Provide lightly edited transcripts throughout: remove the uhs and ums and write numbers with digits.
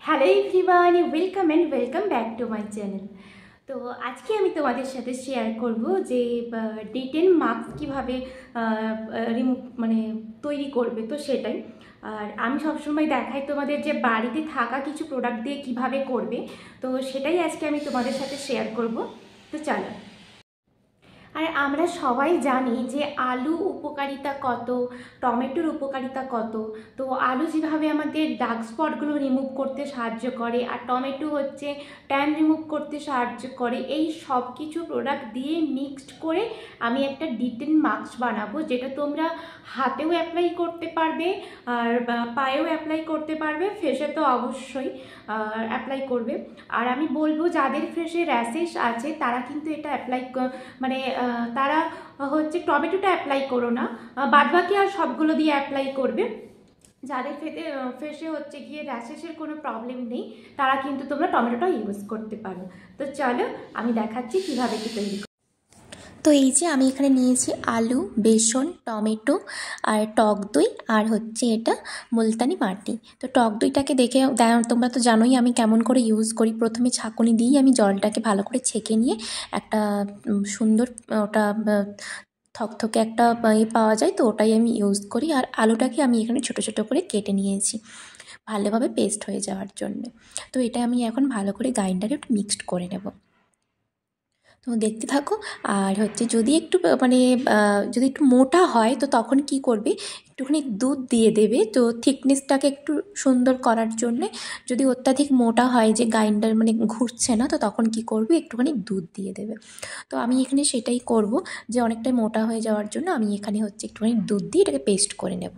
Hello everyone, welcome back to my channel. তো আজকে আমি তোমাদের সাথে শেয়ার করব যে D10 মাস্ক কীভাবে তৈরি করবে, তো সেটাই। আর আমি সবসময় দেখাই তোমাদের যে বাড়িতে থাকা কিছু প্রোডাক্ট দিয়ে কিভাবে করবে, তো সেটাই আজকে আমি তোমাদের সাথে শেয়ার করব। তো চলো। আর আমরা সবাই জানি যে আলু উপকারিতা কত, টমেটোর উপকারিতা কত। তো আলু যেভাবে আমাদের ডার্ক স্পটগুলো রিমুভ করতে সাহায্য করে, আর টমেটো হচ্ছে ট্যান রিমুভ করতে সাহায্য করে, এই সব কিছু প্রোডাক্ট দিয়ে মিক্সড করে আমি একটা D10 মাস্ক বানাবো, যেটা তোমরা হাতেও অ্যাপ্লাই করতে পারবে, আর পায়েও অ্যাপ্লাই করতে পারবে, ফেসে তো অবশ্যই অ্যাপ্লাই করবে। আর আমি বলবো যাদের ফেসে র্যাশেস আছে তারা কিন্তু এটা অ্যাপ্লাই তারা হচ্ছে টমেটোটা অ্যাপ্লাই করো না, বাদবাকি আর সবগুলো দিয়ে অ্যাপ্লাই করবে। যাদের ফেসে হচ্ছে গিয়ে র্যাশেসের কোনো প্রবলেম নেই তারা কিন্তু তোমরা টমেটোটা ইউজ করতে পারো। তো চলো আমি দেখাচ্ছি কীভাবে কি তৈরি। তো এই যে আমি এখানে নিয়েছি আলু, বেসন, টমেটো আর টক দই, আর হচ্ছে এটা মুলতানি মাটি। তো টক দইটাকে দেখে তোমরা তো জানোই আমি কেমন করে ইউজ করি। প্রথমে ছাঁকুনি দিয়েই আমি জলটাকে ভালো করে ছেঁকে নিয়ে একটা সুন্দর ওটা থকথকে একটা পাওয়া যায়, তো ওটাই আমি ইউজ করি। আর আলুটাকে আমি এখানে ছোটো ছোটো করে কেটে নিয়েছি ভালোভাবে পেস্ট হয়ে যাওয়ার জন্য। তো এটা আমি এখন ভালো করে গ্রাইন্ডারে একটু মিক্সড করে নেব। তো দেখতে থাকো। আর হচ্ছে যদি একটু যদি একটু মোটা হয় তো তখন কি করবে, একটুখানি দুধ দিয়ে দেবে, তো থিকনেসটাকে একটু সুন্দর করার জন্যে। যদি অত্যাধিক মোটা হয় যে গ্রাইন্ডার ঘুরছে না, তো তখন কি করবে, একটুখানি দুধ দিয়ে দেবে। তো আমি এখানে সেটাই করব, যে অনেকটাই মোটা হয়ে যাওয়ার জন্য আমি এখানে হচ্ছে একটুখানি দুধ দিয়ে এটাকে পেস্ট করে নেব।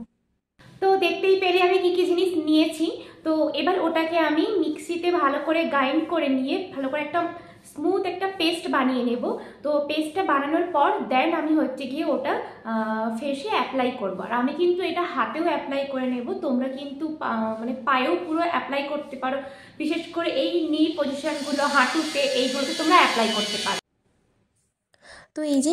তো দেখতেই পেলে আমি কী কী জিনিস নিয়েছি। তো এবার ওটাকে আমি মিক্সিতে ভালো করে গ্রাইন্ড করে নিয়ে ভালো করে একটা স্মুথ একটা পেস্ট বানিয়ে নেব। তো পেস্টটা বানানোর পর দেন আমি হচ্ছে গিয়ে ওটা ফেসে অ্যাপ্লাই করবো। আর আমি কিন্তু এটা হাতেও অ্যাপ্লাই করে নেব, তোমরা কিন্তু পায়েও পুরো অ্যাপ্লাই করতে পারো। বিশেষ করে এই নি পজিশনগুলো, হাঁটুতে, এইগুলোতে তোমরা অ্যাপ্লাই করতে পারো। তো এই যে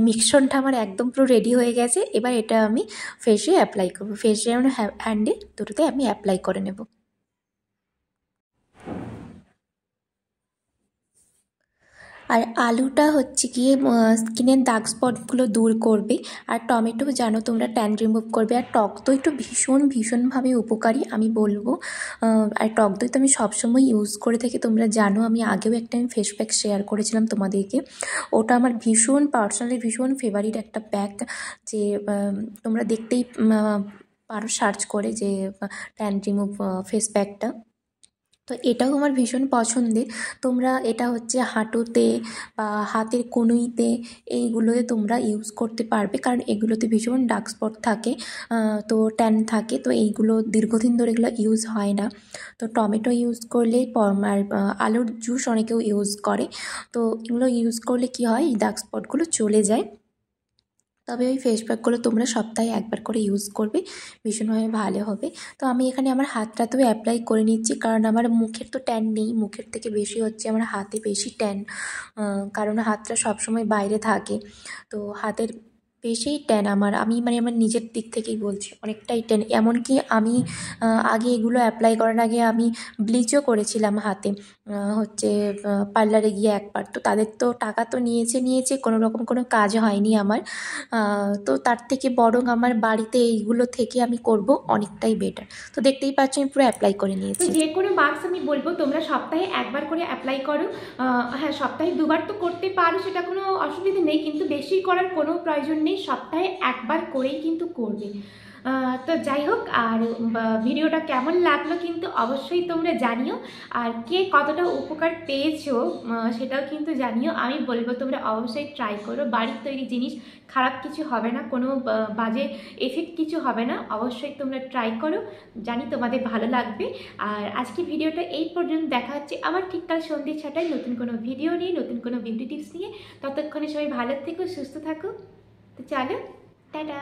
মিক্সনটা আমার একদম পুরো রেডি হয়ে গেছে। এবার এটা আমি ফেসে অ্যাপ্লাই করবো, ফেসে হ্যান্ডে দুটোতে আমি অ্যাপ্লাই করে নেব। আর আলুটা হচ্ছে গিয়ে স্কিনের দাগ স্পটগুলো দূর করবে, আর টমেটো জানো তোমরা ট্যান রিমুভ করবে, আর টক দই তো ভীষণভাবে উপকারী আমি বলবো। আর টক দই তো আমি সবসময় ইউজ করে থাকি, তোমরা জানো। আমি আগেও একটা ফেস প্যাক শেয়ার করেছিলাম তোমাদেরকে, ওটা আমার পার্সোনালি ভীষণ ফেভারিট একটা প্যাক। যে তোমরা দেখতেই পারো সার্চ করে যে ট্যান রিমুভ ফেস প্যাকটা। তো এটাও আমার ভীষণ পছন্দের। তোমরা এটা হচ্ছে হাঁটুতে বা হাতের কনুইতে এইগুলোতে তোমরা ইউজ করতে পারবে, কারণ এগুলোতে ভীষণ ডার্ক স্পট থাকে, তো ট্যান থাকে। তো এইগুলো দীর্ঘদিন ধরে এগুলো ইউজ হয় না। তো টমেটো ইউজ করলে আর আলুর জুস অনেকেও ইউজ করে। তো এগুলো ইউজ করলে কি হয়, এই ডার্ক স্পটগুলো চলে যায়। তবে ওই ফেস প্যাকগুলো তোমরা সপ্তাহে একবার করে ইউজ করবে, ভীষণভাবে ভালো হবে। তো আমি এখানে আমার হাতটাতেও অ্যাপ্লাই করে নিচ্ছি, কারণ আমার মুখের তো ট্যান নেই, মুখের থেকে বেশি হচ্ছে আমার হাতে বেশি ট্যান, কারণ হাতটা সবসময় বাইরে থাকে। তো হাতের বেশিই ট্যান আমার, আমি আমার নিজের দিক থেকেই বলছি, অনেকটাই ট্যান। এমনকি আমি আগে এগুলো অ্যাপ্লাই করার আগে আমি ব্লিচও করেছিলাম হাতে, হচ্ছে পার্লারে গিয়ে একবার। তো তাদের তো টাকা তো নিয়েছে, কোনো রকম কোনো কাজ হয়নি আমার। তো তার থেকে বরং আমার বাড়িতে এইগুলো থেকে আমি করব অনেকটাই বেটার। তো দেখতেই পাচ্ছ আমি পুরো অ্যাপ্লাই করে তো নিয়েছি। যে কোনো মাস্ক আমি বলবো তোমরা সপ্তাহে একবার করে অ্যাপ্লাই করো। হ্যাঁ, সপ্তাহে দুবার তো করতে পারো, সেটা কোনো অসুবিধা নেই, কিন্তু বেশি করার কোনো প্রয়োজন নেই, সপ্তাহে একবার করেই কিন্তু করবে। তো যাই হোক, আর ভিডিওটা কেমন লাগলো কিন্তু অবশ্যই তোমরা জানিও, আর কে কতটা উপকার পেয়েছো সেটাও কিন্তু জানিও। আমি বলবো তোমরা অবশ্যই ট্রাই করো, বাড়ির তৈরি জিনিস, খারাপ কিছু হবে না, কোনো বাজে এফেক্ট কিছু হবে না। অবশ্যই তোমরা ট্রাই করো, জানি তোমাদের ভালো লাগবে। আর আজকে ভিডিওটা এই পর্যন্ত, দেখা হচ্ছে আবার ঠিক কাল সন্ধ্যে 6টায় নতুন কোনো ভিডিও নিয়ে, নতুন কোনো বিউটি টিপস নিয়ে। ততক্ষণে সবাই ভালো থেকো, সুস্থ থাকো। তো চলো, টাটা।